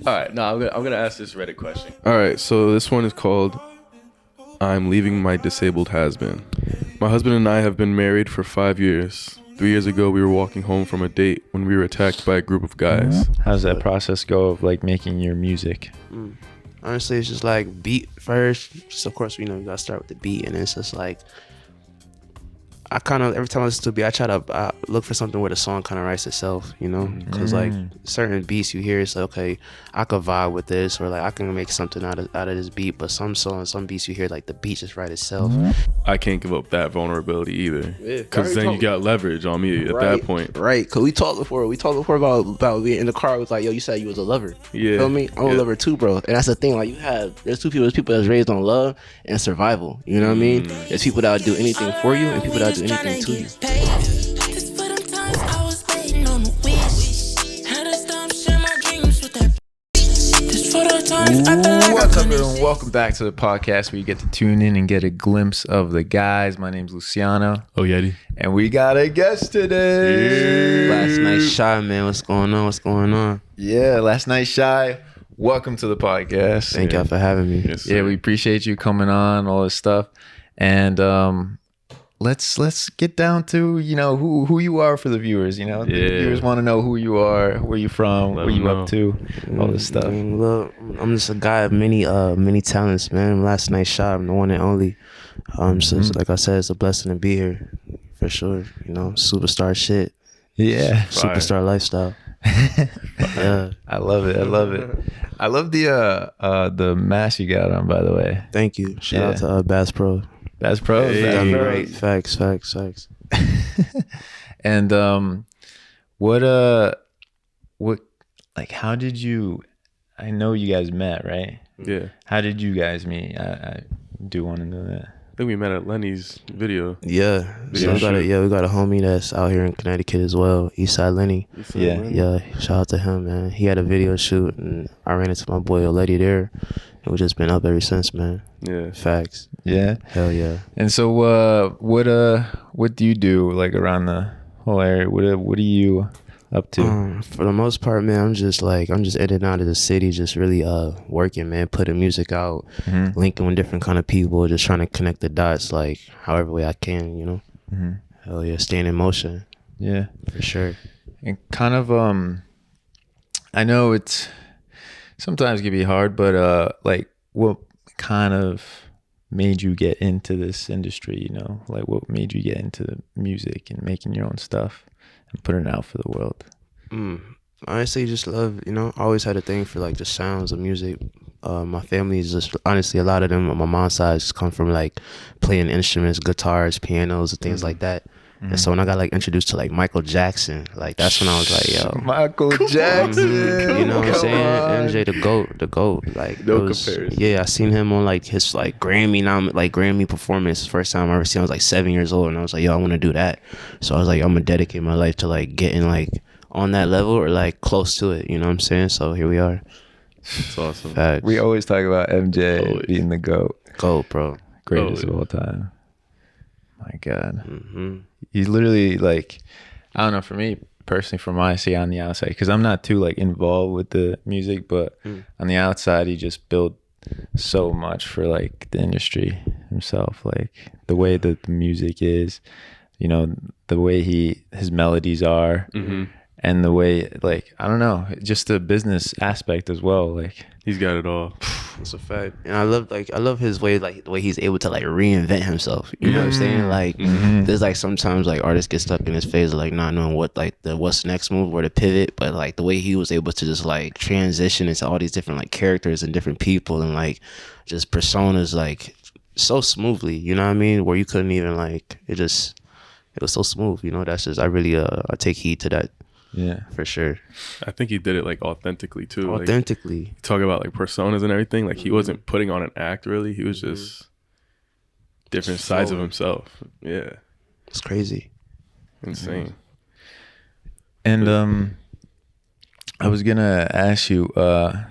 All right, no, I'm gonna ask this Reddit question. All right, so this one is called I'm Leaving My Disabled Has-Been. My husband and I have been married for 5 years. 3 years ago, we were walking home from a date when we were attacked by a group of guys. How does that process go of like making your music? Honestly, it's just like beat first. Just of course, you gotta start with the beat, and it's just like I kind of every time I listen to a beat, I try to look for something where the song kind of writes itself, because like certain beats you hear, it's like, okay, I could vibe with this, or like I can make something out of this beat. But some songs, some beats you hear, like the beat just write itself. I can't give up that vulnerability either, Yeah, because then you got leverage on me at that point. Right, because we talked before about being in the car. It was like, yo, you said you was a lover. Yeah. Feel me? I'm a lover too, bro. And that's the thing. Like there's there's people that's raised on love and survival. You know what I mean? There's people that would do anything for you, and people that would do anything to you. What's up, everyone? Welcome back to the podcast where you get to tune in and get a glimpse of the guys. My name's Luciano. OYETI. And we got a guest today. Lastnghtshy, man. What's going on? Yeah, Lastnghtshy. Welcome to the podcast. Thank y'all for having me. Yes, sir. Yeah, we appreciate you coming on, all this stuff. And let's get down to, who you are for the viewers. The viewers want to know who you are, where you from, Let what you them up to, all this stuff. Look, I'm just a guy of many talents, man. Lastnghtshy, I'm the one and only. So like I said, it's a blessing to be here, for sure. Superstar shit, Yeah. superstar lifestyle. Yeah, I love it. I love the mask you got on, by the way. thank you. Shout out to Bass Pro. That's pro. Hey. That's Done me pro. great. Facts. And what like how did you? I know you guys met, right? Yeah. How did you guys meet? I do want to know that. I think we met at Lenny's video. Yeah. Video So we got a homie that's out here in Connecticut as well, Eastside Lenny. Yeah. Yeah, shout out to him, man. He had a video shoot, and I ran into my boy OYETI there, and we've just been up ever since, man. Yeah. Facts. Yeah. Hell yeah. And so what do you do like around the whole area? What are you up to? For the most part, man, I'm just in and out of the city, just really working, man, putting music out, linking with different kind of people, just trying to connect the dots, like however way I can, Hell yeah, staying in motion, Yeah. for sure. And kind of I know it's sometimes can be hard, but like what kind of made you get into this industry, like what made you get into music and making your own stuff and putting it out for the world? Honestly, just love, I always had a thing for like the sounds of music. My family is just, honestly, a lot of them on my mom's side just come from like playing instruments, guitars, pianos, and things like that. And so when I got like introduced to like Michael Jackson, like that's when I was like, yo, Michael Jackson. you know what I'm Come saying? on. MJ the GOAT. Like No it was- comparison. Yeah, I seen him on like his like Grammy performance. First time I ever seen him, I was like 7 years old, and I was like, yo, I want to do that. So I was like, I'm gonna dedicate my life to like getting like on that level or like close to it. You know what I'm saying? So here we are. It's awesome. Facts. We always talk about MJ Always. being the GOAT, GOAT, bro. greatest Always. of all time. My God. Mm-hmm. He's literally like, I don't know, for me personally, from what I see on the outside, because I'm not too like involved with the music, but on the outside he just built so much for like the industry himself, like the way that the music is, the way his melodies are, and the way, like, I don't know, just the business aspect as well, like He's got it all. That's a fact. And I love his way, like the way he's able to like reinvent himself. You know what I'm saying? Like there's like sometimes like artists get stuck in this phase of like not knowing what like the what's next move, where to pivot. But like the way he was able to just like transition into all these different like characters and different people and like just personas like so smoothly, you know what I mean? Where you couldn't even like it was so smooth, that's just I really I take heed to that. yeah. For sure. I think he did it like authentically too. Like, Authentically. talk about like personas and everything. Like he wasn't putting on an act really. He was just different Just sides of flowing. himself. Yeah. It's crazy. Insane. And I was gonna ask you,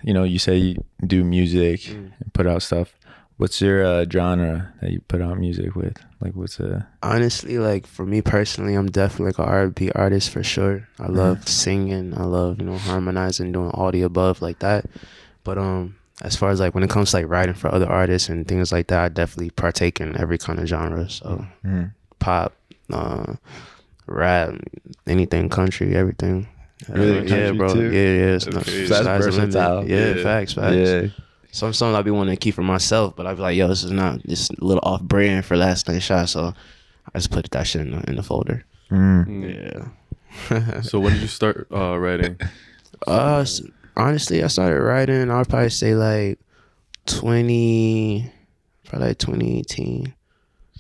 you say you do music and put out stuff. What's your genre that you put out music with? Like, what's a... Honestly, like for me personally, I'm definitely like an R&B artist for sure. I love singing. I love, you know, harmonizing, doing all the above like that. But as far as like when it comes to like writing for other artists and things like that, I definitely partake in every kind of genre. So pop, rap, anything, country, everything. Really? Yeah, Country bro. too? Yeah. That's crazy. That's Sky's the limit. versatile. Yeah, facts. Yeah. Some songs I be wanting to keep for myself, but I be like, yo, this is not just a little off brand for Lastnghtshy, so I just put that shit in the folder. Yeah. So when did you start writing? Honestly, I started writing, I'll probably say like 2018.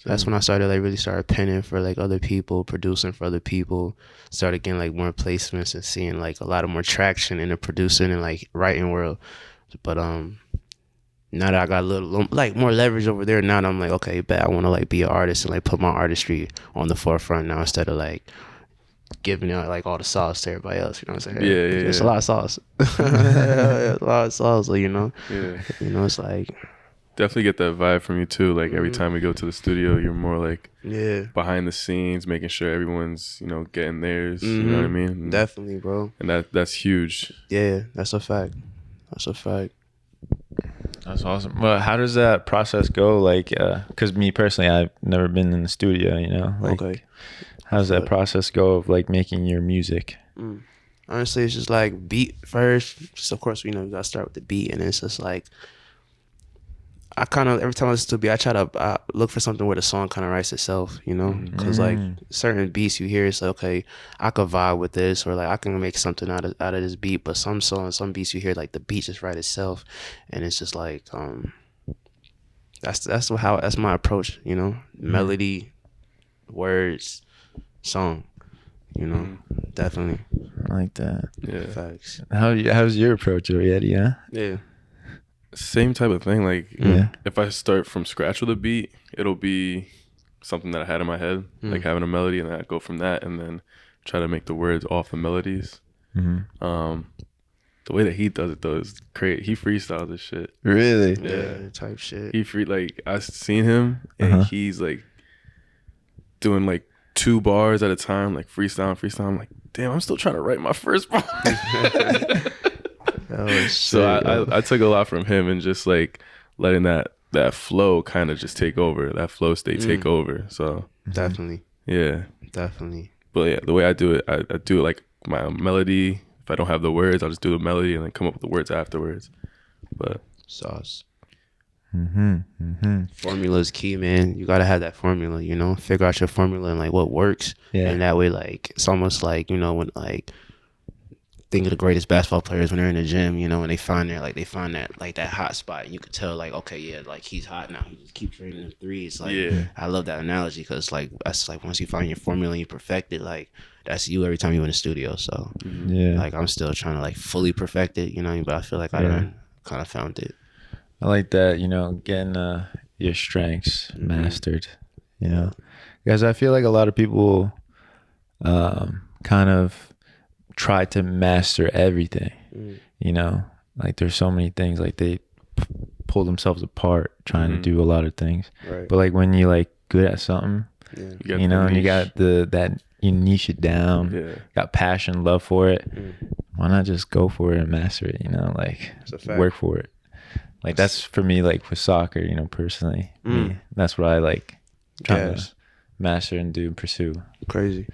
That's when I started like really started penning for like other people, producing for other people, started getting like more placements and seeing like a lot of more traction in the producing and like writing world. But now that I got a little like more leverage over there, now that I'm like, okay, bet I want to like be an artist and like put my artistry on the forefront now instead of like giving out like all the sauce to everybody else. You know what I'm saying? Yeah. It's a lot of sauce. It's a lot of sauce, you know. Yeah. You know, it's like Definitely get that vibe from you too. Like every time we go to the studio, you're more like behind the scenes, making sure everyone's, you know, getting theirs. You know what I mean? And, definitely, bro. and that's huge. Yeah, that's a fact. That's awesome. Well, how does that process go? Like, because me personally, I've never been in the studio, you know? Like, Okay. how does that process go of like making your music? Honestly, it's just like beat first. Just of course, you know, you gotta start with the beat, and it's just like I kind of every time I listen to a beat, I try to look for something where the song kind of writes itself, you know, because like certain beats you hear, it's like, okay, I could vibe with this, or like I can make something out of this beat. But some songs, some beats you hear, like the beat just write itself, and it's just like that's my approach, you know, melody, words, song, you know, definitely. I like that. Yeah. Facts. How's your approach, OYETI? Yeah. Yeah. Same type of thing. Like Yeah. if I start from scratch with a beat, it'll be something that I had in my head, like having a melody, and then I go from that and then try to make the words off the melodies. The way that he does it though is great. He freestyles this shit. Really? Yeah, type shit. Like I've seen him and he's like doing like 2 bars at a time, like freestyle. I'm like, damn, I'm still trying to write my first bar. Oh, shit, So I took a lot from him and just like letting that flow kind of just take over, that flow state take over. So definitely. yeah. Definitely. But yeah, the way I do it, I do it like my melody. If I don't have the words, I'll just do the melody and then come up with the words afterwards. But Sauce. Formula is key, man. You gotta have that formula, you know. Figure out your formula and like what works. Yeah. And that way, like it's almost like, you know, when like think of the greatest basketball players when they're in the gym, you know, when they find that hot spot, and you could tell like, okay, yeah, like he's hot now. He just keeps shooting them threes. Like I love that analogy because like that's like once you find your formula and you perfect it, like that's you every time you're in the studio. So like I'm still trying to like fully perfect it, you know, but I feel like I done kind of found it. I like that, you know, getting your strengths mastered, you know, because I feel like a lot of people kind of try to master everything, you know, like there's so many things, like they pull themselves apart trying to do a lot of things, but like when you like good at something, you know, and you got that you niche it down, got passion, love for it, why not just go for it and master it, you know, like work for it. Like that's for me, like with soccer, you know, personally, me, that's what I like trying to master and do and pursue. Crazy.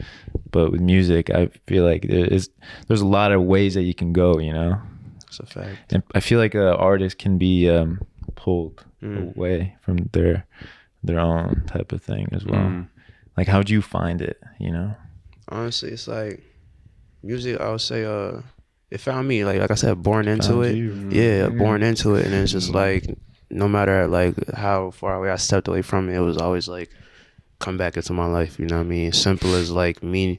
But with music, I feel like there's a lot of ways that you can go, you know. That's a fact. And I feel like an artist can be pulled away from their own type of thing as well. Like, how'd you find it, you know? Honestly, it's like music, I would say it found me, like I said, born into it. Yeah, born into it. And it's just like no matter like how far away I stepped away from it, it was always like come back into my life, you know what I mean? Simple as like me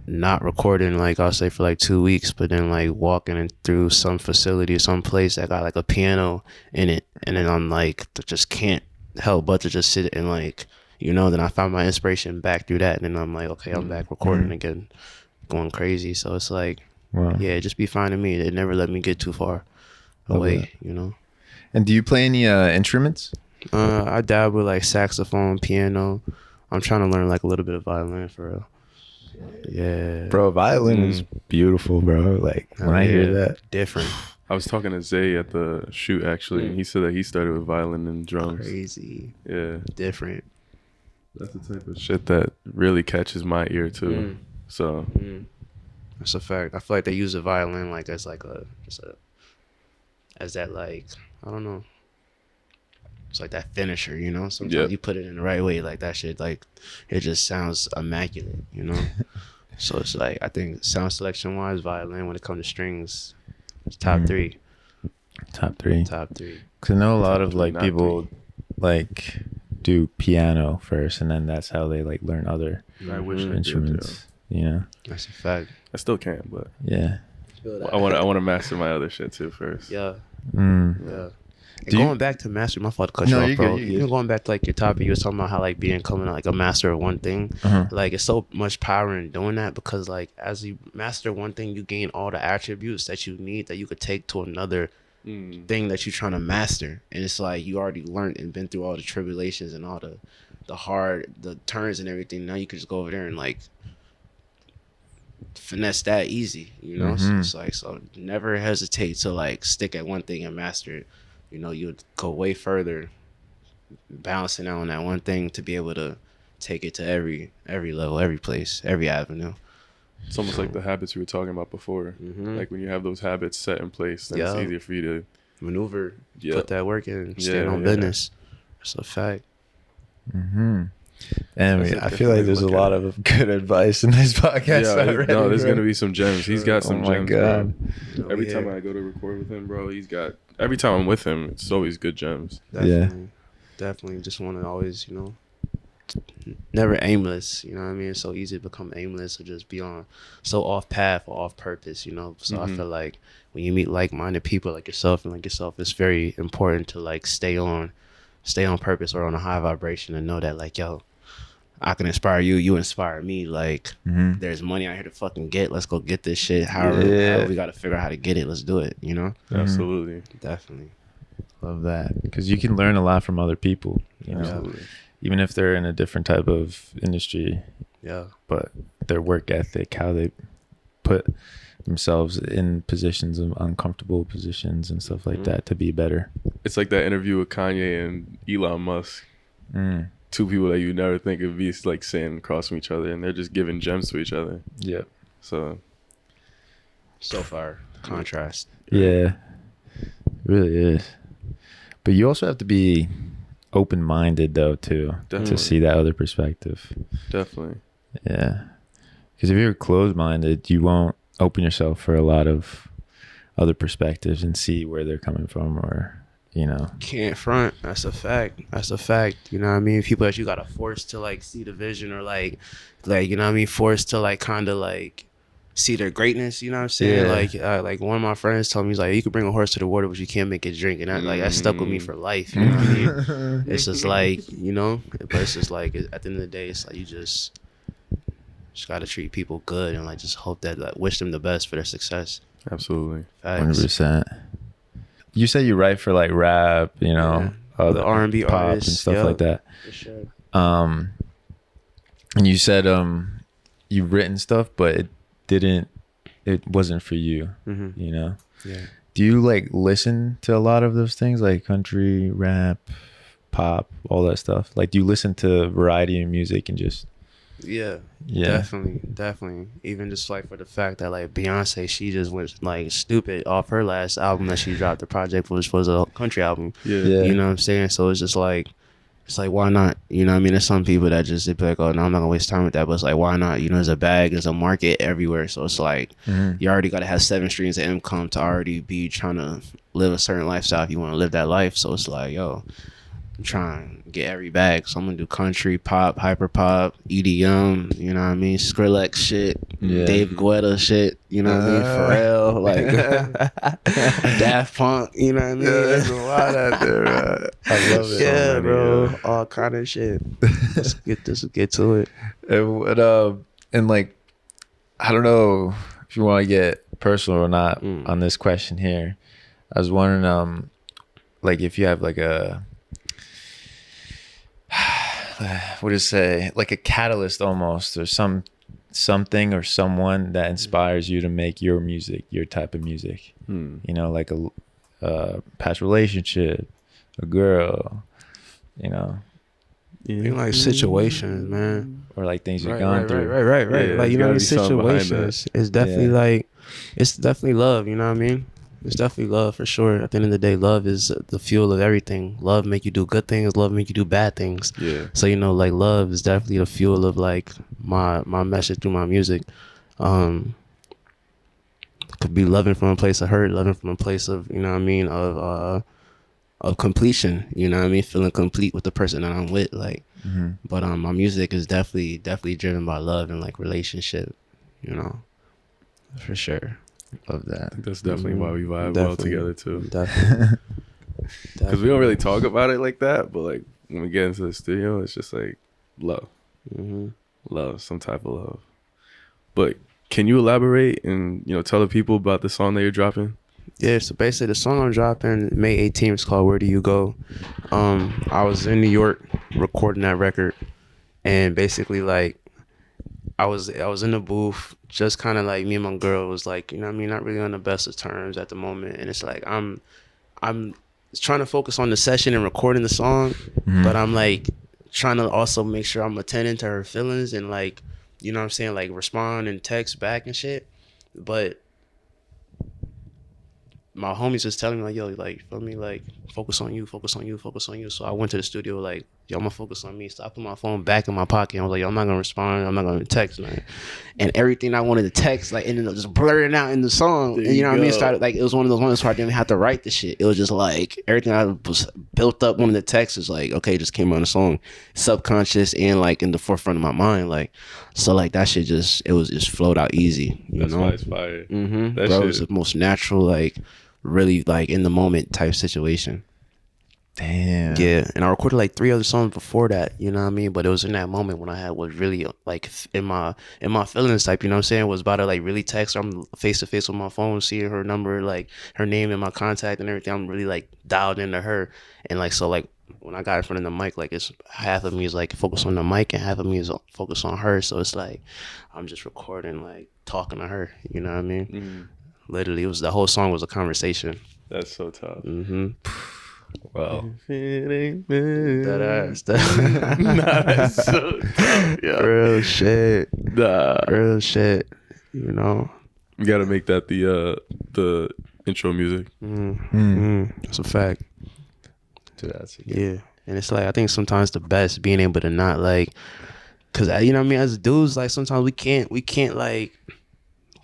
not recording, like I'll say for like 2 weeks, but then like walking through some facility, some place that got like a piano in it, and then I'm like just can't help but to just sit and like, you know, then I found my inspiration back through that, and then I'm like, okay, I'm back recording again, going crazy. So it's like, yeah, just be finding me. It never let me get too far away, you know. And do you play any instruments? I dabble with like saxophone, piano. I'm trying to learn like a little bit of violin for real. Yeah, Bro, violin is beautiful, bro. Like when I hear that. different. I was talking to Zay at the shoot actually, and he said that he started with violin and drums. Crazy. Yeah, Different. that's the type of shit that really catches my ear too. So That's a fact. I feel like they use the violin like as like as that like, I don't know. It's like that finisher, you know? Sometimes you put it in the right way, like that shit, like it just sounds immaculate, you know? So it's like, I think sound selection wise, violin, when it comes to strings, it's top three. Top three. Top three. Because I know a lot of three, like not people like do piano first, and then that's how they like learn other I wish I did, instruments. You know? That's a fact. I still can't, but Yeah. I want to master my other shit too first. Yeah. Mm. Yeah. And Do you- going back to master, my fault to cut No, you off, you're bro. good, you're You know, good. going back to like your topic, you was talking about how like becoming like a master of one thing. Like it's so much power in doing that, because like as you master one thing, you gain all the attributes that you need that you could take to another thing that you're trying to master. And it's like you already learned and been through all the tribulations and all the turns and everything. Now you could just go over there and like finesse that easy, you know? So it's like, so never hesitate to like stick at one thing and master it. You know, you'd go way further balancing out on that one thing to be able to take it to every level, every place, every avenue. It's almost like the habits we were talking about before. Like when you have those habits set in place, then it's Yeah. easier for you to Maneuver, Yeah. put that work in, and stand Yeah, on yeah. business. That's a fact. And That's a I feel different way like to there's a look at lot it. of good advice in this podcast. already, no, there's bro. gonna be some gems. He's got some Oh my gems, God. bro. Every time I go to record with him, bro, he's got. Every time I'm with him, it's always good gems. Definitely just want to always, you know, never aimless, you know what I mean? It's so easy to become aimless or just be on so off path or off purpose, you know? So I feel like when you meet like-minded people like yourself and like yourself, it's very important to like stay on purpose or on a high vibration and know that like, yo, I can inspire you, you inspire me. Like there's money out here to fucking get. Let's go get this shit. However we got to figure out how to get it. Let's do it, you know? Absolutely. Definitely. Love that, because you can learn a lot from other people, you know, Absolutely. even if they're in a different type of industry, Yeah. but their work ethic, how they put themselves in positions of uncomfortable positions and stuff like that to be better. It's like that interview with Kanye and Elon Musk. Two people that you never think of be like sitting across from each other, and they're just giving gems to each other. Yeah. So So far, contrast. Yeah, it really is. But you also have to be open-minded though too, Definitely. to see that other perspective. definitely. Yeah, because if you're closed-minded, you won't open yourself for a lot of other perspectives and see where they're coming from, or you know. Can't front. That's a fact. That's a fact. You know what I mean? People that you gotta force to like see the vision, or like you know what I mean, forced to like kind of like see their greatness. You know what I'm saying? Yeah. Like one of my friends told me, he's like, you can bring a horse to the water, but you can't make it drink, and that stuck with me for life. You know what I mean? It's just like, you know, but it's just like at the end of the day, it's like you just gotta treat people good and like just hope that like wish them the best for their success. Absolutely. Facts. 100%. You say you write for like rap, you know, The R&B pop artists and stuff yeah, like that. For sure. And you said you've written stuff, but it wasn't for you, you know? Yeah. Do you like listen to a lot of those things, like country, rap, pop, all that stuff? Like, do you listen to variety of music and just Yeah, Yeah. definitely. Even just like for the fact that like Beyonce, she just went like stupid off her last album that she dropped. The project was a country album. Yeah. You know what I'm saying? So it's like why not? You know what I mean? There's some people that just they be like, oh no, I'm not gonna waste time with that. But it's like, why not? You know, there's a bag, there's a market everywhere. So it's like you already gotta have 7 streams of income to already be trying to live a certain lifestyle if you want to live that life. So it's like, yo, I'm trying to get every bag. So I'm gonna do country, pop, hyper pop, EDM, you know what I mean? Skrillex shit, Yeah. Dave Guetta shit, you know what I mean? Pharrell, like Daft Punk, you know what I mean? there's a lot out there. I love it. Yeah, many, bro. All kind of shit. Let's get to it. And what, and like, I don't know if you want to get personal or not on this question here. I was wondering, like if you have like a what do you say, like a catalyst almost, or something or someone that inspires you to make your music, your type of music. You know, like a past relationship, a girl, you know. You like situations, man. Or like things you've gone through. Right. Yeah, like, you know what I mean? there's gotta be something behind Situations. It's definitely like, it's definitely love, you know what I mean? It's definitely love for sure. At the end of the day, love is the fuel of everything. Love make you do good things. Love make you do bad things. Yeah. So, you know, like love is definitely the fuel of like my message through my music. Could be loving from a place of hurt, loving from a place of, you know what I mean, of completion, you know what I mean, feeling complete with the person that I'm with, like. But my music is definitely driven by love and like relationship, you know, for sure. Love that. I think that's definitely why we vibe well Definitely. together too. Definitely. Because we don't really talk about it like that, but like when we get into the studio, it's just like love, love, some type of love. But can you elaborate and, you know, tell the people about the song that you're dropping? Yeah, so basically the song I'm dropping May 18th is called Where Do You Go? I was in New York recording that record, and basically like I was in the booth, just kind of like me and my girl was like, you know what I mean, not really on the best of terms at the moment, and it's like I'm trying to focus on the session and recording the song, but I'm like trying to also make sure I'm attending to her feelings and like, you know what I'm saying, like respond and text back and shit. But my homies just telling me like, yo, like, feel me, like, focus on you. So I went to the studio like, yo, I'm gonna focus on me. So I put my phone back in my pocket. I was like, yo, I'm not gonna respond. I'm not gonna text, man. And everything I wanted to text, like, ended up just blurring out in the song. And you know what I mean? Started like, it was one of those ones where I didn't have to write the shit. It was just like everything I was built up. One of the texts is like, okay, just came on the song, subconscious and like in the forefront of my mind, like. So like that shit just flowed out easy. That's why it's fire. That That bro, shit- it was the most natural, like, really like in the moment type situation. Damn. Yeah, and I recorded like 3 other songs before that, you know what I mean? But it was in that moment when I was really like in my feelings type, you know what I'm saying? Was about to like really text her. I'm face to face with my phone, seeing her number, like her name and my contact and everything. I'm really like dialed into her, and like so like when I got in front of the mic, like it's half of me is like focused on the mic and half of me is focused on her. So it's like I'm just recording, like talking to her, you know what I mean? Literally, the whole song was a conversation. That's so tough. Wow. That ass. Nah, that's so tough. Yeah. Real shit. Nah. Real shit. You know. We gotta make that the intro music. That's a fact. That's Yeah. And it's like, I think sometimes the best being able to not like, cause you know what I mean, as dudes, like sometimes we can't like,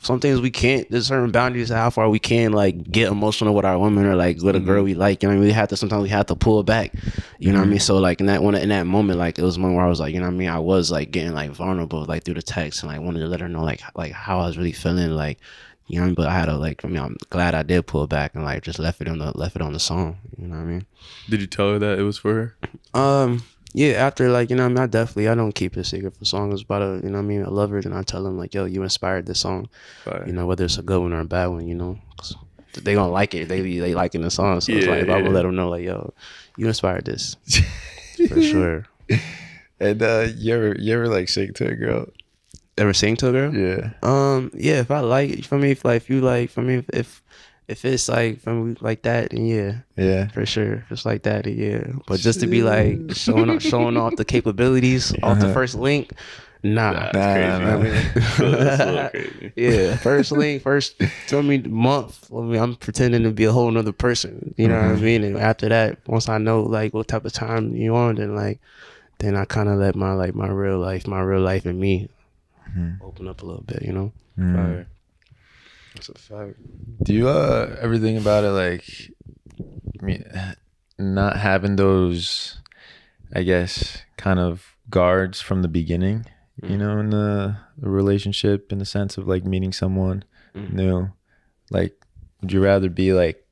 some things we can't, there's certain boundaries of how far we can like get emotional with our women or like with a girl we like, you know what I mean? Sometimes we have to pull back, you know what I mean? So like in that moment, like it was one where I was like, you know what I mean, I was like getting like vulnerable like through the text and like wanted to let her know like how I was really feeling, like, you know what I mean? But I had to like, I mean, I'm glad I did pull back and like just left it on the song, you know what I mean? Did you tell her that it was for her? Yeah, after like, you know what I mean, I don't keep it a secret for songs about you know what I mean, I love her, and I tell them like, yo, you inspired this song. Fire. You know, whether it's a good one or a bad one, you know, 'cause they gonna like it. They liking the song, so it's like if I would let them know, like, yo, you inspired this for sure. And you ever like sing to a girl? Ever sing to a girl? Yeah. Yeah. If I like it, for me, if you like, for me, if it's like from me like that, then yeah, for sure. If it's like that, then yeah. But just to be like showing off the capabilities off the first link, nah. That's crazy. That's a little crazy. Yeah, first link, first tell me month. I mean, I'm pretending to be a whole nother person. You know what I mean? And after that, once I know like what type of time you on, then I kind of let my real life and me open up a little bit. You know? Fire. That's a fact. Do you ever think about it like, I mean, not having those, I guess, kind of guards from the beginning, you know, in the relationship, in the sense of like meeting someone new? Like, would you rather be like,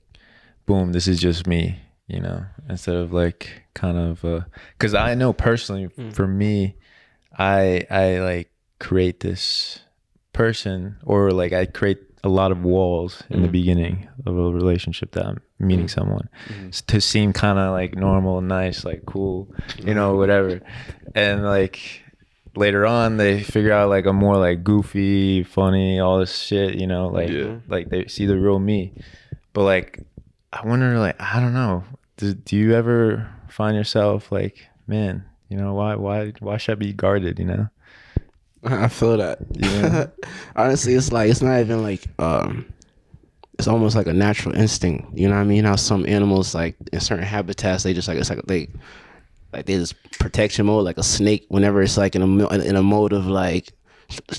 boom, this is just me, you know, instead of like kind of, because I know personally for me, I like create this person, or like a lot of walls in the beginning of a relationship that I'm meeting someone to seem kind of like normal, nice, like cool, you know, whatever. And like later on they figure out like I'm more like goofy, funny, all this shit, you know, like they see the real me. But like I wonder, like, I don't know, do you ever find yourself like, man, you know, why should I be guarded, you know? I feel that. Yeah. Honestly, it's like, it's not even like, it's almost like a natural instinct. You know what I mean? How some animals, like in certain habitats, they just like, it's like they just protection mode, like a snake. Whenever it's like in a mode of like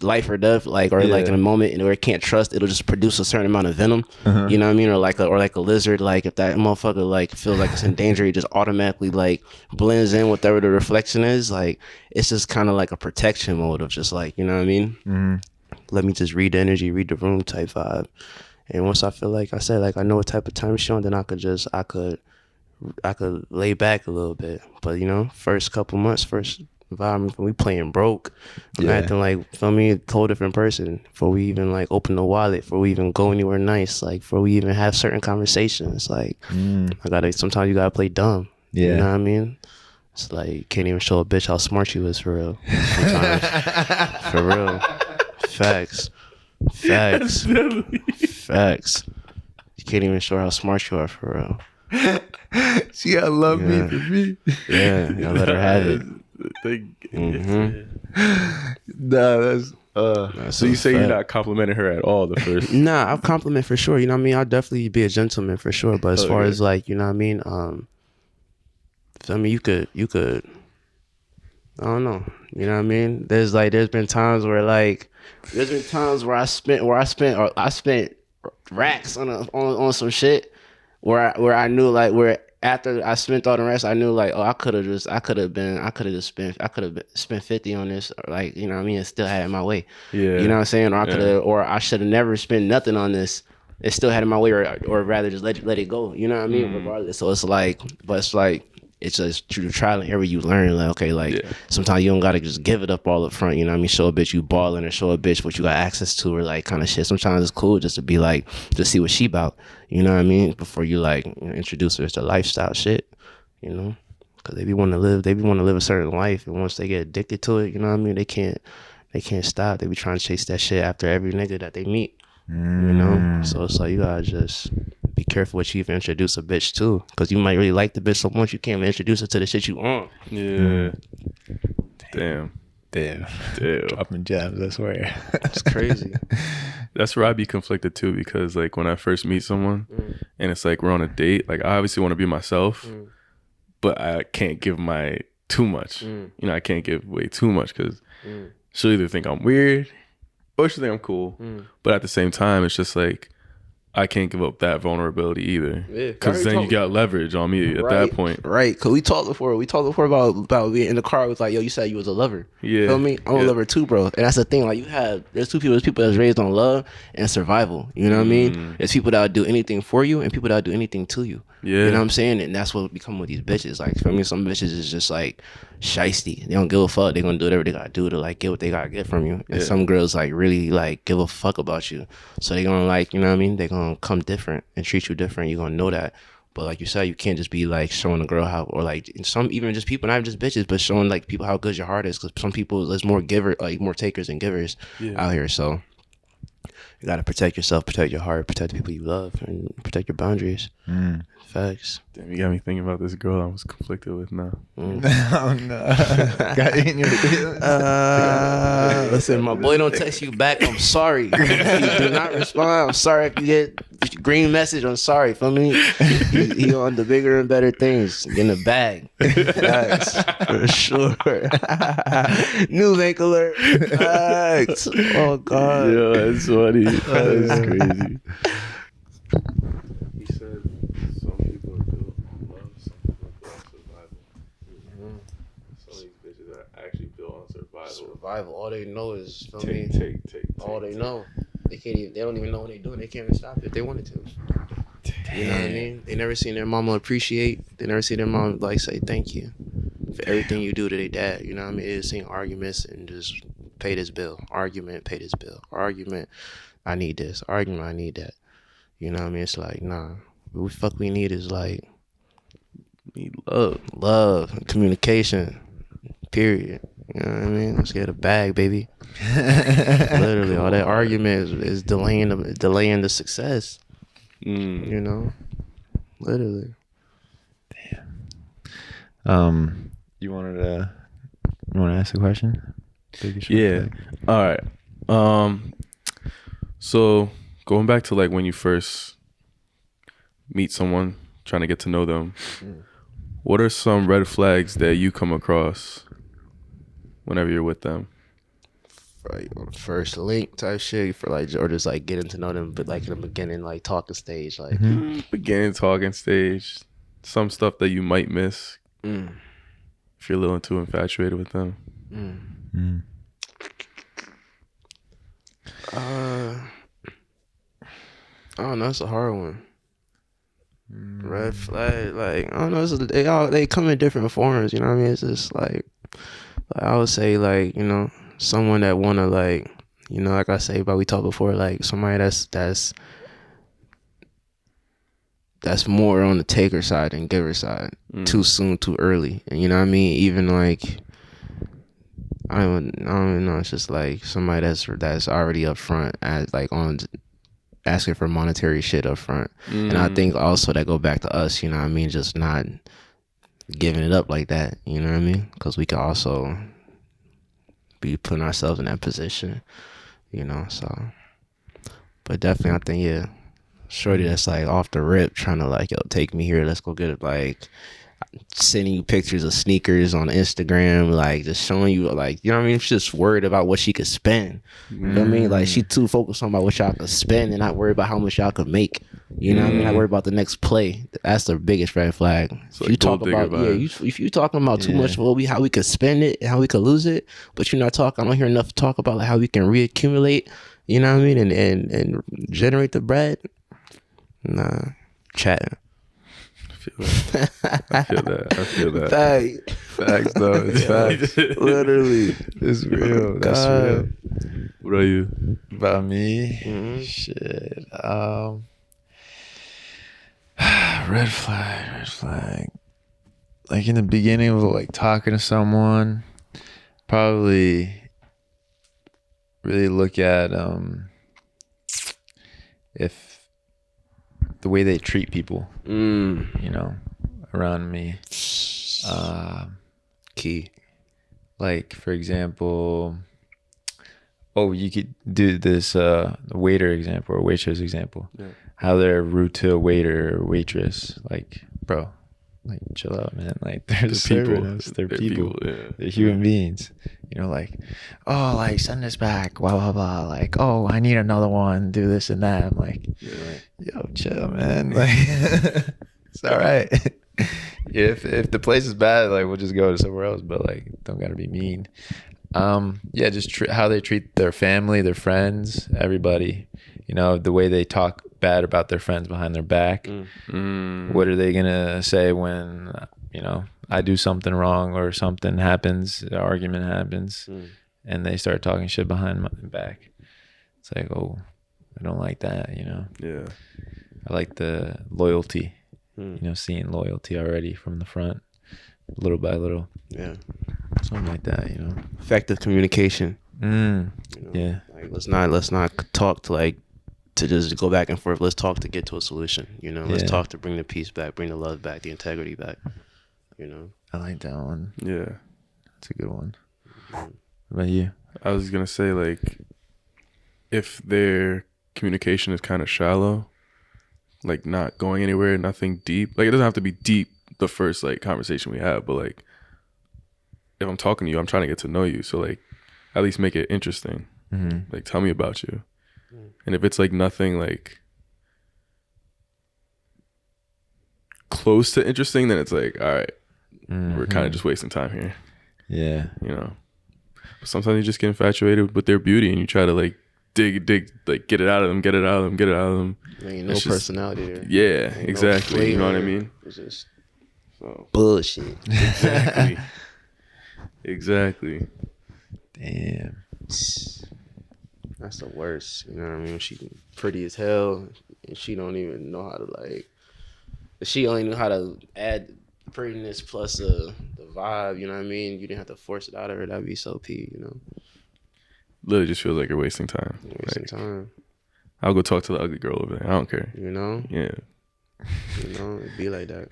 life or death, like, or like in a moment where it can't trust, it'll just produce a certain amount of venom. You know what I mean? Or like a lizard, like if that motherfucker like feels like it's in danger, it just automatically like blends in whatever the reflection is. Like it's just kind of like a protection mode of just like, you know what I mean? Let me just read the energy, read the room type vibe. And once I feel like I said, like I know what type of time it's showing, then I could lay back a little bit. But you know, first couple months, first environment, we playing broke. I'm acting like, feel me, a whole different person. Before we even like open the wallet, before we even go anywhere nice, like before we even have certain conversations, like sometimes you gotta play dumb. You know what I mean? It's like you can't even show a bitch how smart you is for real. Sometimes. For real. Facts. You can't even show how smart you are for real. She gotta love me for me. Yeah, you gotta let her have it. So you say you're not complimenting her at all the first? Nah, I'll compliment for sure. You know what I mean? I'll definitely be a gentleman for sure. But as far as like, you know what I mean? I mean, you could, I don't know. You know what I mean? There's been times where I spent racks on some shit where I knew like where after I spent all the rest, I knew like, oh, I could have spent 50 on this, or like, you know what I mean, and still had it my way. Yeah. You know what I'm saying? Or I should have never spent nothing on this. It still had it my way, or rather just let it go. You know what I mean? Regardless. So it's like, it's just through trial and error you learn, like, okay, like sometimes you don't gotta just give it up all up front, you know what I mean? Show a bitch you balling, or show a bitch what you got access to, or like kind of shit. Sometimes it's cool just to be like, just see what she about, you know what I mean? Before you like, you know, introduce her to lifestyle shit, you know? Cause they be want to live a certain life, and once they get addicted to it, you know what I mean? They can't stop. They be trying to chase that shit after every nigga that they meet, you know? So it's like, you gotta just be careful what you even introduce a bitch to, because you might really like the bitch so much you can't even introduce her to the shit you want. Yeah. Damn. Dropping jabs, I swear. It's crazy. That's where I be conflicted too, because like when I first meet someone and it's like we're on a date, like I obviously want to be myself, but I can't give my too much. You know, I can't give way too much, because she'll either think I'm weird or she'll think I'm cool. But at the same time, it's just like I can't give up that vulnerability either, because then you got leverage on me at that point. Right, because we talked before about being in the car. It was like, yo, you said you was a lover. Yeah. Feel me? I'm a lover too, bro. And that's the thing. Like, there's two people. There's people that's raised on love and survival. You know what I mean? There's people that will do anything for you, and people that will do anything to you. Yeah. You know what I'm saying? And that's what become with these bitches. Like, for me, some bitches is just like shiesty. They don't give a fuck. They're gonna do whatever they gotta do to like get what they gotta get from you. And some girls like really like give a fuck about you. So they gonna like, you know what I mean? They gonna come different and treat you different. You're gonna know that. But like you said, you can't just be like showing a girl how, or like some even just people, not just bitches, but showing like people how good your heart is. Because some people, there's more more takers than givers out here. So you gotta protect yourself, protect your heart, protect the people you love, and protect your boundaries. Facts. Damn, you got me thinking about this girl I was conflicted with now. Oh no. Got in your listen, my boy don't text you back, I'm sorry. If you do not respond, I'm sorry. If you get green message, I'm sorry. Feel me? He on the bigger and better things in the bag. Facts. For sure. News ain't alert. Facts. Oh God. Yo, that's funny. That's crazy. He said some people are built on love, some people are built on survival. Some of these bitches are actually built on survival. All they know is all they know. They can't even. They don't even know what they're doing. They can't even stop it if they wanted to. You know what I mean? They never seen their mama appreciate. They never seen their mom like say thank you for everything you do to their dad. You know what I mean? It's seen arguments and just pay this bill. Argument, pay this bill. Argument. I need this. Argument, I need that. You know what I mean? It's like, nah. What the fuck we need is like Need love. love, communication, period. You know what I mean? Let's get a bag, baby. Literally, all that argument is delaying the success. You know? Literally. You want to ask a question? Yeah. All right. So going back to like when you first meet someone, trying to get to know them, what are some red flags that you come across whenever you're with them? Right, on first link type shit for like, or just like getting to know them, but like in the beginning, like talking stage, like Beginning talking stage, some stuff that you might miss if you're a little too infatuated with them. I don't know. It's a hard one. Red flag, like I don't know. They come in different forms. You know what I mean? It's just like I would say, like, you know, someone that wanna, like, you know, like I say, but we talked before, like somebody that's more on the taker side than giver side. Too soon, too early, and you know what I mean. Even like I don't know. It's just like somebody that's already up front, as like on asking for monetary shit up front. And I think also that go back to us, you know what I mean, just not giving it up like that, you know what I mean, because we could also be putting ourselves in that position, you know. So but definitely I think, yeah, shorty that's like off the rip trying to like, yo, take me here, let's go get it, like sending you pictures of sneakers on Instagram, like just showing you, like, you know what I mean, she's just worried about what she could spend. You know what I mean? Like she too focused on about what y'all could spend and not worried about how much y'all could make. You know what I mean? Not worried about the next play. That's the biggest red flag. So If you talk about vibes. if you talking about too much of how we could spend it and how we could lose it, but you're not talking, I don't hear enough talk about like how we can reaccumulate, you know what I mean, and generate the bread. Nah, chatting. I feel that. Facts though. It's facts. Literally. It's real. That's real. What are you? About me? Shit. Red flag. Like in the beginning of like talking to someone, probably really look at if the way they treat people, you know, around me. Key. Like, for example, you could do this waiter example or waitress example. Yeah. How they're rude to a waiter or waitress. Like, bro, like, chill out, man. Like, they're people. They're people. Yeah. They're human beings. You know, like, oh, like, send this back, blah, blah, blah. Like, oh, I need another one, do this and that. I'm like, yo, chill, man. Like, it's all right. If the place is bad, like, we'll just go to somewhere else. But, like, don't got to be mean. Yeah, just how they treat their family, their friends, everybody. You know, the way they talk bad about their friends behind their back. What are they gonna say when, you know, I do something wrong or something happens, an argument happens, and they start talking shit behind my back? It's like, oh, I don't like that, you know. Yeah. I like the loyalty, you know, seeing loyalty already from the front, little by little. Yeah. Something like that, you know. Effective communication. You know, yeah. Like, let's not talk to just go back and forth. Let's talk to get to a solution. You know, let's talk to bring the peace back, bring the love back, the integrity back. You know, I like that one. Yeah, that's a good one. What about you? I was gonna say, like, if their communication is kind of shallow, like not going anywhere, nothing deep. Like, it doesn't have to be deep the first like conversation we have, but like, if I'm talking to you, I'm trying to get to know you. So like, at least make it interesting. Like, tell me about you. And if it's like nothing like close to interesting, then it's like, all right, we're kind of just wasting time here. Yeah. You know, but sometimes you just get infatuated with their beauty and you try to like dig, like get it out of them. Ain't no personality there. Yeah, Ain't exactly. No, you know what I mean? It's just bullshit. Exactly. Damn. That's the worst. You know what I mean? She pretty as hell, and she don't even know how to like. If she only knew how to add prettiness plus the vibe. You know what I mean? You didn't have to force it out of her. That'd be so P. You know? Literally just feels like you're wasting time. Wasting time. I'll go talk to the ugly girl over there. I don't care. You know? Yeah. You know, it'd be like that.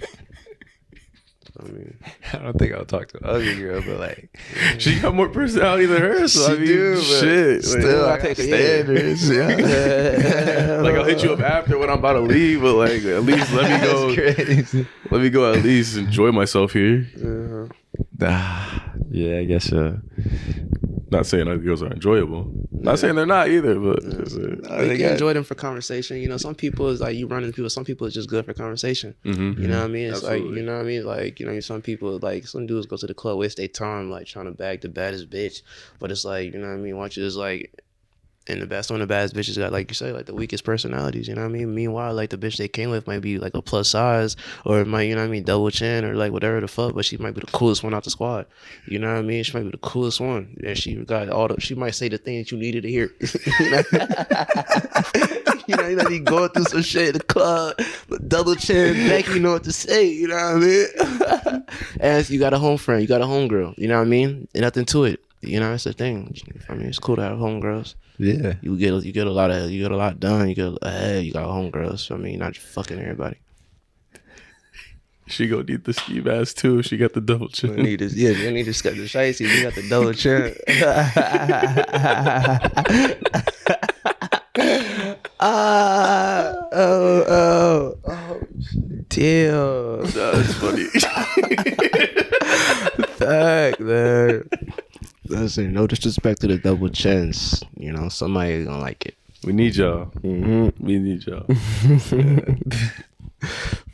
I mean, I don't think I'll talk to an ugly girl, but like, she got more personality than her, so I She mean, do, but shit. still, like, I got standards. Yeah. like I'll hit you up after when I'm about to leave, but like at least let me go. That's crazy. Let me go at least enjoy myself here. Yeah, I guess so. Not saying other girls are enjoyable. Not saying they're not either, but you can enjoy them for conversation. You know, some people is like you run into people. Some people is just good for conversation. mm-hmm. You know what I mean? It's Absolutely. like, you know what I mean? Like, you know, some people, like, some dudes go to the club, waste their time, like, trying to bag the baddest bitch. But it's like, you know what I mean? Watch it, is like, and some of the baddest bitches got, like you say, like, the weakest personalities, you know what I mean? Meanwhile, like, the bitch they came with might be, like, a plus size, or it might, you know what I mean, double chin, or, like, whatever the fuck, but she might be the coolest one out the squad. You know what I mean? She might be the coolest one. And she got she might say the thing that you needed to hear. You know, you going through some shit in the club, but double chin, back, you know what to say, you know what I mean? And you got a home friend, you got a home girl, you know what I mean? And nothing to it. You know, that's the thing. I mean, it's cool to have homegirls. Yeah. You get a lot done. You get ahead. You got homegirls. I mean, not just fucking everybody. She gonna need the ski mask too. She got the double chin. You need to got the shicey. You got the double chin. Damn. That's funny. Fuck, man. Listen, no disrespect to the double chins. You know, somebody gonna like it. We need y'all. Mm-hmm. We need y'all.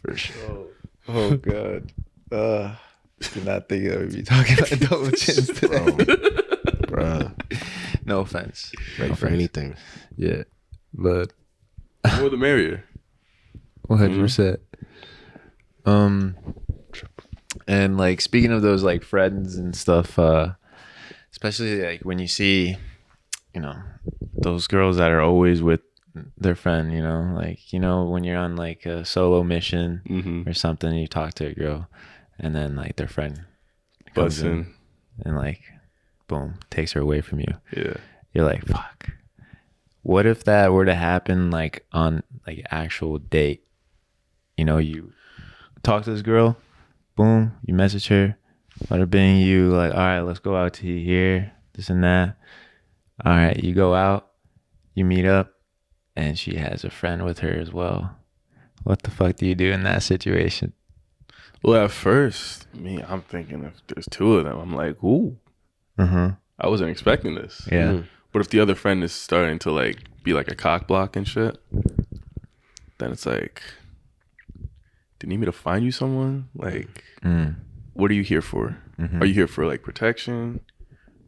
For sure. Oh God. Did not think I would be talking about double chins today. Bruh. No offense. Ready for anything. Yeah. But The more the merrier. 100%. And like speaking of those like friends and stuff, especially like when you see, you know, those girls that are always with their friend, you know, like, you know, when you're on like a solo mission Mm-hmm. or something, you talk to a girl and then like their friend comes in Bussin'. and like, boom, takes her away from you. Yeah. You're like, fuck. What if that were to happen like on like actual date? You know, you talk to this girl, boom, you message her, let her bang you, like, all right, let's go out to here, this and that. All right, you go out, you meet up, and she has a friend with her as well. What the fuck do you do in that situation? Well, at first, I'm thinking if there's two of them, I'm like, ooh, Uh-huh. I wasn't expecting this. Yeah. Mm. But if the other friend is starting to like be like a cock block and shit, then it's like, do you need me to find you someone? Like, Mm. what are you here for? Mhm. Are you here for like protection,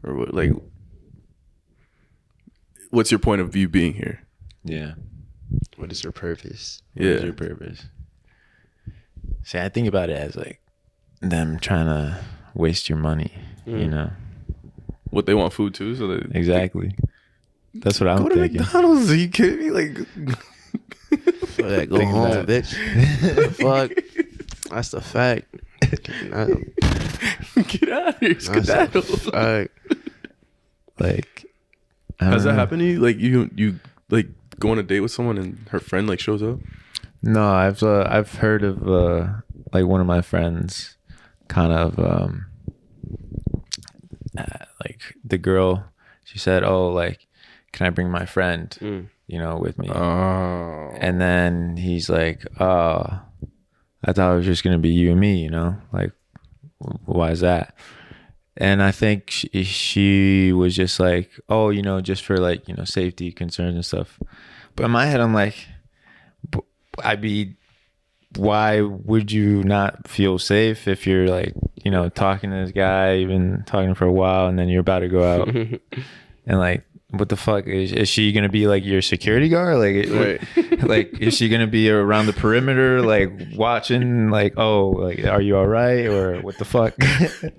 or what? Like, what's your point of view being here? Yeah. What is your purpose? What is Yeah. your purpose? See, I think about it as like them trying to waste your money, you know? What, they want food too, so they Exactly. That's what I'm go to thinking. McDonald's. Are you kidding me? Like, For that, go Think home, about bitch. Fuck. That's the fact. get out of here, That's a skedaddle. fact. Like, I Has don't that know. happened to you? Like, you like go on a date with someone and her friend like shows up? No, I've heard of like one of my friends, kind of like the girl. She said, "Oh, like, can I bring my friend, you know, with me?" Oh. And then he's like, "Oh, I thought it was just gonna be you and me, you know, like, why is that?" And I think she was just like, "Oh, you know, just for like, you know, safety concerns and stuff." But in my head, I'm like, why would you not feel safe if you're like, you know, talking to this guy, even talking for a while, and then you're about to go out, and like what the fuck is she gonna be like your security guard? Like, like is she gonna be around the perimeter, like watching, like, oh, like, are you all right, or what the fuck?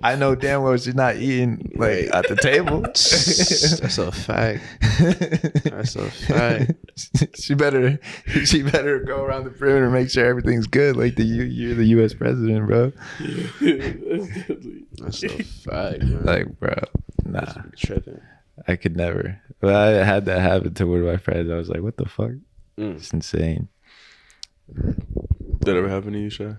I know damn well she's not eating like at the table. That's a fact. That's a fact. she better go around the perimeter and make sure everything's good. Like you're the U.S. president, bro. That's a fact, man. Like, bro, nah, Tripping. I could never. But I had that happen to one of my friends. I was like, what the fuck? It's insane. Did that ever happen to you, Shy?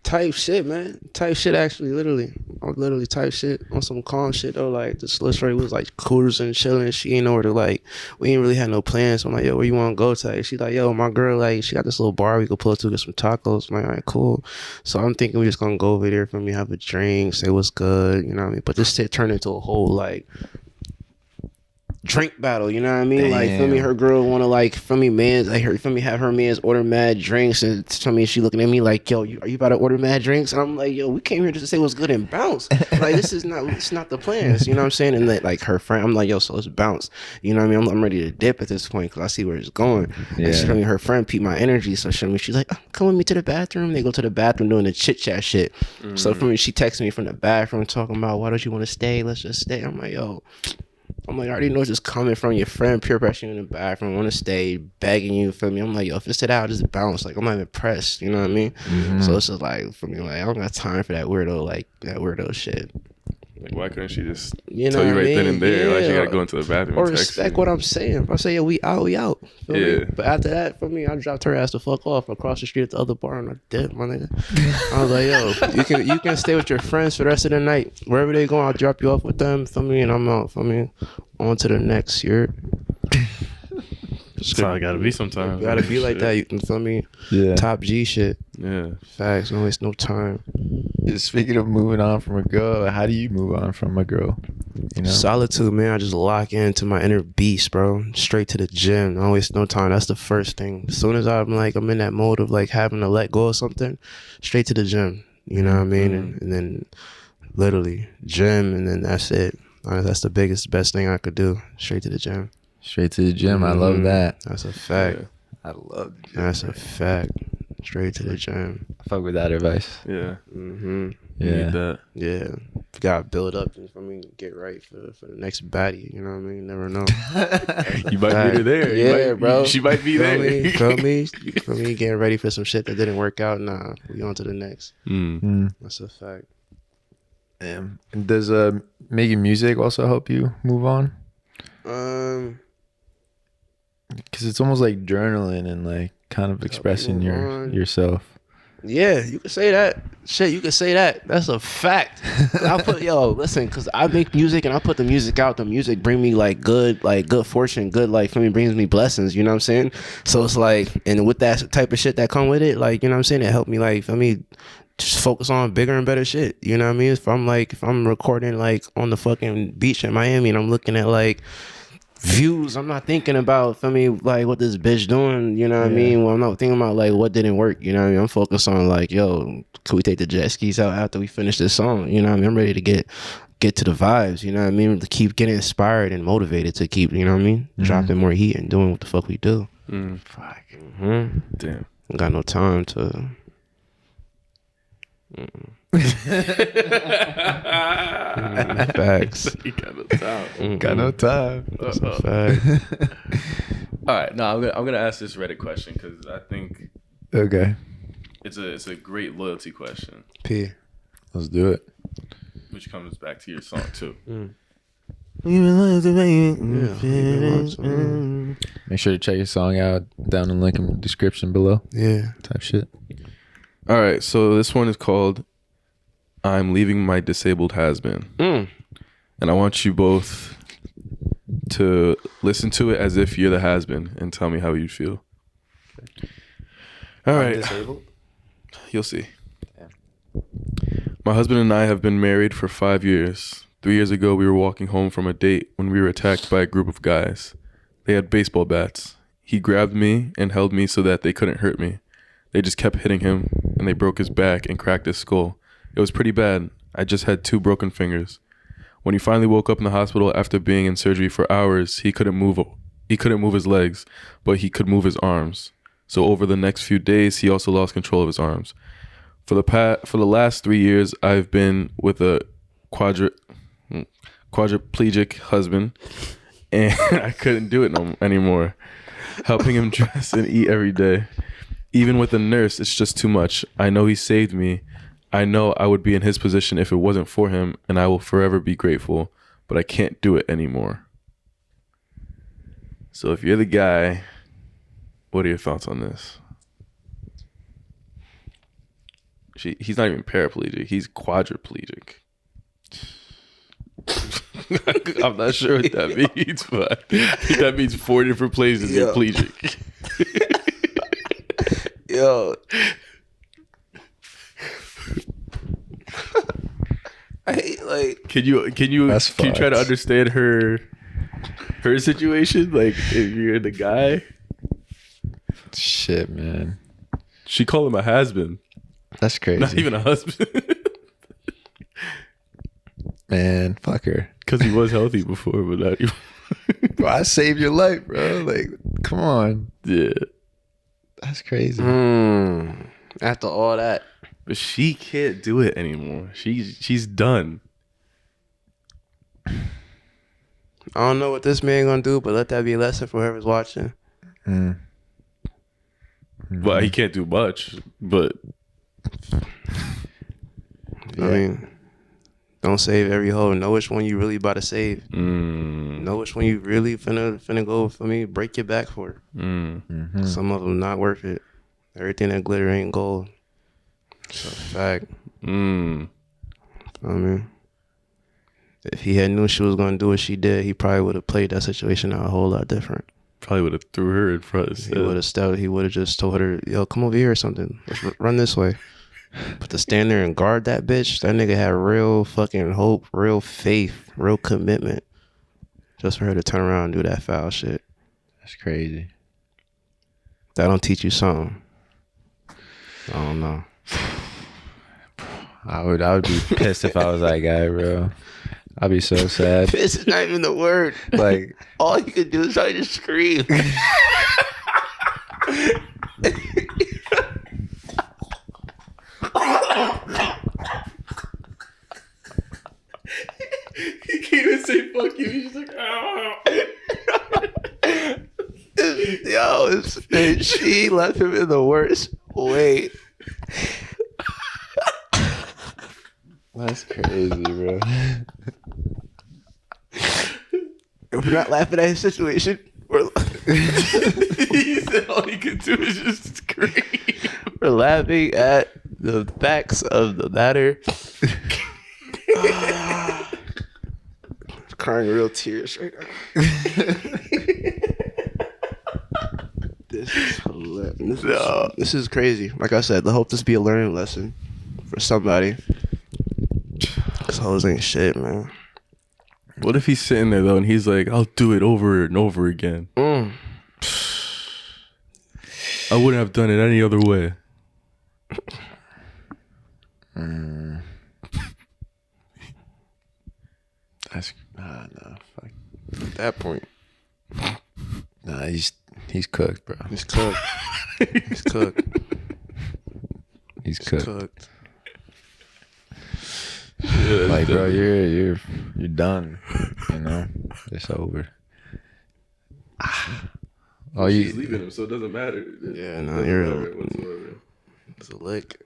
Type shit, man. Type shit, actually, literally. I was literally type shit on some calm shit, though. Like, the slut straight was, like, cruising, chilling. She ain't know where to, like, we ain't really had no plans. So I'm like, yo, where you want to go to? She's like, yo, my girl, like, she got this little bar we could pull up to get some tacos. I'm like, all right, cool. So I'm thinking we just going to go over there for me, have a drink, say what's good, you know what I mean? But this shit turned into a whole, like, drink battle, you know what I mean? Damn. Like, feel me, her girl wanna, like, feel me, man, like, her, feel me, have her mans order mad drinks, and tell me, she looking at me like, yo, are you about to order mad drinks? And I'm like, yo, we came here just to say what's good and bounce. Like, it's not the plans, you know what I'm saying? And like her friend, I'm like, yo, so let's bounce, you know what I mean? I'm ready to dip at this point because I see where it's going. Yeah. And she told me her friend peeped my energy, so she's like, oh, come with me to the bathroom. They go to the bathroom doing the chit chat shit. So for me, she texted me from the bathroom talking about, why don't you want to stay? Let's just stay. I'm like, yo. I already know it's just coming from your friend, peer pressure in the bathroom, want to stay, begging you, feel me? I'm like, yo, if it's it out, just bounce. Like, I'm not even pressed, you know what I mean? So it's just like, for me, like, I don't got time for that weirdo shit. Like, why couldn't she just You tell know you what I right then mean? and there? Like, she Yeah. gotta go into the bathroom Or and text respect you. what I'm saying. If I say, yo, we out, we out. Feel me? Yeah. But after that, for me, I dropped her ass the fuck off across the street at the other bar and I dipped, my nigga. I was like, yo, you can stay with your friends for the rest of the night. Wherever they go, I'll drop you off with them, feel me? And I'm out, feel me? On to the next year. That's how it gotta be sometimes. You gotta be like that. You can feel me? Yeah. Top G shit. Yeah. Facts. Don't waste no time. Speaking of moving on from a girl, how do you move on from a girl? You know, Solitude, man. I just lock into my inner beast, bro. Straight to the gym. Don't waste no time. That's the first thing. As soon as I'm in that mode of like having to let go of something, straight to the gym. You know what I mean? And then literally gym, and then that's it. That's the best thing I could do. Straight to the gym. straight to the gym. I love that. That's a fact. Yeah. I love the gym. That's a fact. Straight to the gym. I fuck with that advice. Yeah. Mm-hmm. You Yeah. need that. Yeah. You gotta build up and for me get right for the next baddie. You know what I mean? You never know. You might meet her there. Yeah, bro. She might be there. Feel me? For me getting ready for some shit that didn't work out. Nah, we on to the next. That's a fact. Damn. And does making music also help you move on? Because it's almost like journaling and like kind of expressing yourself. Yeah, you could say that. Shit, you could say that. That's a fact. Listen, because I make music and I put the music out. The music bring me like good fortune, good, like, for me, brings me blessings, you know what I'm saying? So it's like, and with that type of shit that come with it, like, you know what I'm saying? It helped me, like, for me, just focus on bigger and better shit, you know what I mean? If I'm recording like on the fucking beach in Miami and I'm looking at like views, I'm not thinking about, for me, like what this bitch doing, you know what I mean? Well, I'm not thinking about like what didn't work, you know what I mean? I'm focused on like, yo, could we take the jet skis out after we finish this song? You know what I mean? I'm ready to get to the vibes, you know what I mean? To keep getting inspired and motivated to keep, you know what I mean? Dropping more heat and doing what the fuck we do. Fuck. Damn. Got no time to. Facts. You got no time. Got no time. That's a fact. All right, no, I'm gonna ask this Reddit question because I think Okay. it's a great loyalty question, P. Let's do it. which comes back to your song too. Make sure to check your song out down in the link in the description below. Yeah. Type shit. All right, so this one is called I'm Leaving My Disabled Has-Been. And I want you both to listen to it as if you're the has-been and tell me how you feel. All right. Disabled? You'll see. My husband and I have been married for 5 years. 3 years ago, we were walking home from a date when we were attacked by a group of guys. They had baseball bats. He grabbed me and held me so that they couldn't hurt me. They just kept hitting him, and they broke his back and cracked his skull. It was pretty bad. I just had 2 broken fingers. When he finally woke up in the hospital after being in surgery for hours, he couldn't move his legs, but he could move his arms. So over the next few days, he also lost control of his arms. For the last 3 years, I've been with a quadriplegic husband, and I couldn't do it anymore. Helping him dress and eat every day. Even with a nurse, it's just too much. I know he saved me. I know I would be in his position if it wasn't for him, and I will forever be grateful, but I can't do it anymore. So if you're the guy, what are your thoughts on this? He's not even paraplegic. He's quadriplegic. I'm not sure what that means, but that means 4 different places you're plegic. Yo. I hate, like... Can you try to understand her situation? Like, if you're the guy? Shit, man. She called him a has-been. That's crazy. Not even a husband. Man, fuck her. Because he was healthy before, but not even. Bro, I saved your life, bro. Like, come on. Yeah. That's crazy. After all that. But she can't do it anymore. She's done. I don't know what this man gonna do, but let that be a lesson for whoever's watching. Well, he can't do much, but I mean, don't save every hoe. Know which one you really about to save. Know which one you really finna go for me. Break your back for. Some of them not worth it. Everything that glitter ain't gold. It's a fact. I mean, if he had knew she was gonna do what she did, he probably would have played that situation out a whole lot different. probably would have threw her in front. He would have stepped. He would have just told her, "Yo, come over here or something. Let's run this way." But to stand there and guard that bitch, that nigga had real fucking hope, real faith, real commitment, just for her to turn around and do that foul shit. That's crazy. That don't teach you something. I don't know. I would be pissed if I was that guy, bro. I'd be so sad. Piss is not even the word. Like, all you could do is try to scream. He can't even say fuck you. He's just like, oh. Yo, she left him in the worst way. that's crazy, bro. If we're not laughing at his situation, we're He said all he could do is just scream. we're laughing at the facts of the matter. Crying real tears right now. This is hilarious. This is crazy. Like I said, I hope this be a learning lesson for somebody. Cause hoes ain't shit, man. What if he's sitting there though and he's like, I'll do it over and over again. I wouldn't have done it any other way. That's no, fuck. At that point, Nah, he's cooked, bro. he's cooked. He's cooked. He's He's cooked. cooked. Yeah, Like, bro, you're done. You know, it's over. Oh, she's you. leaving him, so it doesn't matter. Yeah, no, you're Matter whatsoever. it's a lick.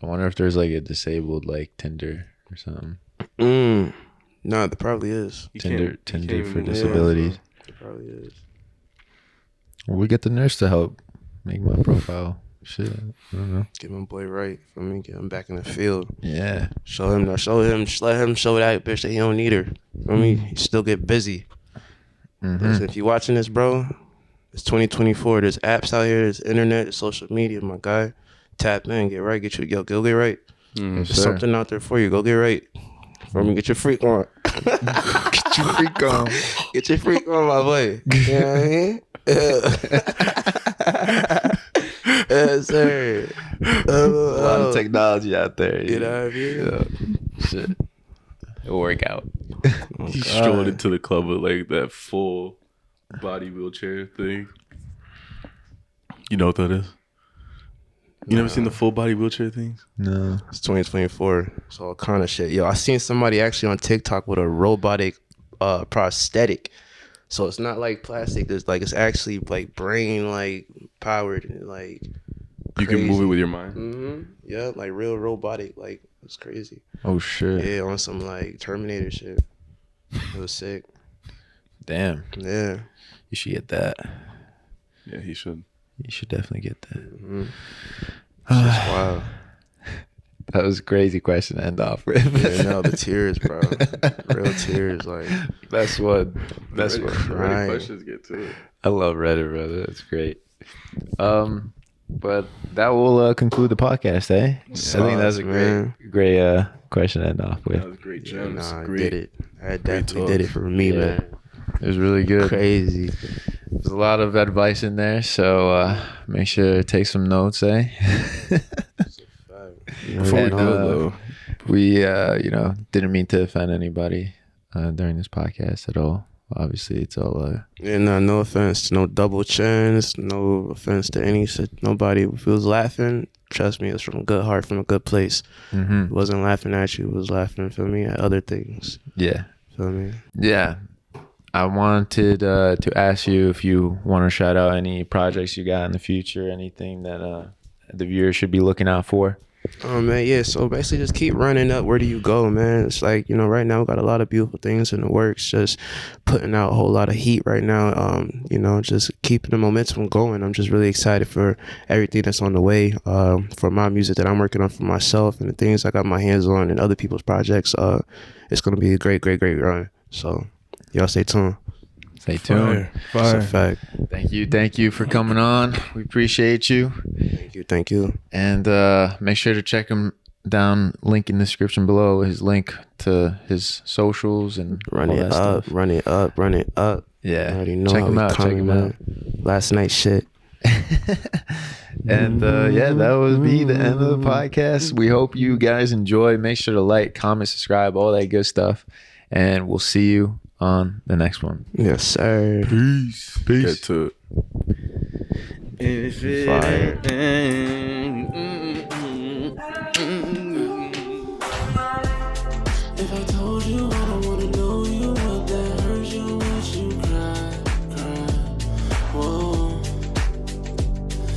I wonder if there's like a disabled like Tinder or something. No, there probably is. He Tinder can't for even move. disabilities. There probably is. Well, we get the nurse to help make my profile. Shit, I don't know. Get my boy right. For me, get him back in the field. Yeah. Show him, just let him show that bitch that he don't need her. For me, he still get busy. Listen, if you watching this, bro, it's 2024. There's apps out here. There's internet. There's social media. My guy, tap in, get right. Go get right. There's something out there for you. Go get right. For me, get your freak on. Get your freak on. Get your freak on, my boy. You know what I mean? Yes, sir. A lot of technology out there. You know what I mean? Yeah. Shit. It'll work out. He strolled into the club with like that full body wheelchair thing. You know what that is? You never seen the full body wheelchair things? No. It's 2024. It's all kind of shit. Yo, I seen somebody actually on TikTok with a robotic prosthetic. So it's not like plastic. It's actually like brain like powered and like You can move it with your mind. Mm-hmm. Yeah, like real robotic. Like it's crazy. Oh shit. Yeah, on some like Terminator shit. It was sick. Damn. Yeah. You should get that. Yeah, he should. You should definitely get that. Mm-hmm. Just wild. That was a crazy question to end off with. Yeah, no, the tears, bro. Real tears, like That's what. That's what. Right. Questions get to it. I love Reddit, brother. That's great. But that will conclude the podcast, eh? I think that's a great question to end off with. That was great, Yeah, gems. nah, I Great. did it. I definitely talk. did it for me, Yeah. man. It was really good. Crazy. There's a lot of advice in there, so make sure to take some notes, eh? Before we And, go, though, we didn't mean to offend anybody during this podcast at all. Obviously, it's all Yeah, no offense, no double chins, no offense to nobody. If it was laughing, trust me, it's from a good heart, from a good place. It wasn't laughing at you, it was laughing for me at other things. yeah. Feel me? Yeah. I wanted to ask you if you want to shout out any projects you got in the future, anything that the viewers should be looking out for. Oh man, yeah. So basically, just keep running up. Where do you go, man? It's like, right now we got a lot of beautiful things in the works. Just putting out a whole lot of heat right now. Just keeping the momentum going. I'm just really excited for everything that's on the way. For my music that I'm working on for myself and the things I got my hands on and other people's projects. It's gonna be a great run. So y'all stay tuned. Stay tuned. That's a fact. Thank you for coming on. We appreciate you. Thank you. And make sure to check him down. Link in the description below. His link to his socials and Run all it that up. stuff. Run it up. Run it up. Yeah. I already know Check how him we out. Check coming, him man. out. Last night shit. And that would be the end of the podcast. We hope you guys enjoy. Make sure to like, comment, subscribe, all that good stuff. And we'll see you on the next one. Yes, sir. peace. Get to it. Fire. If I told you I don't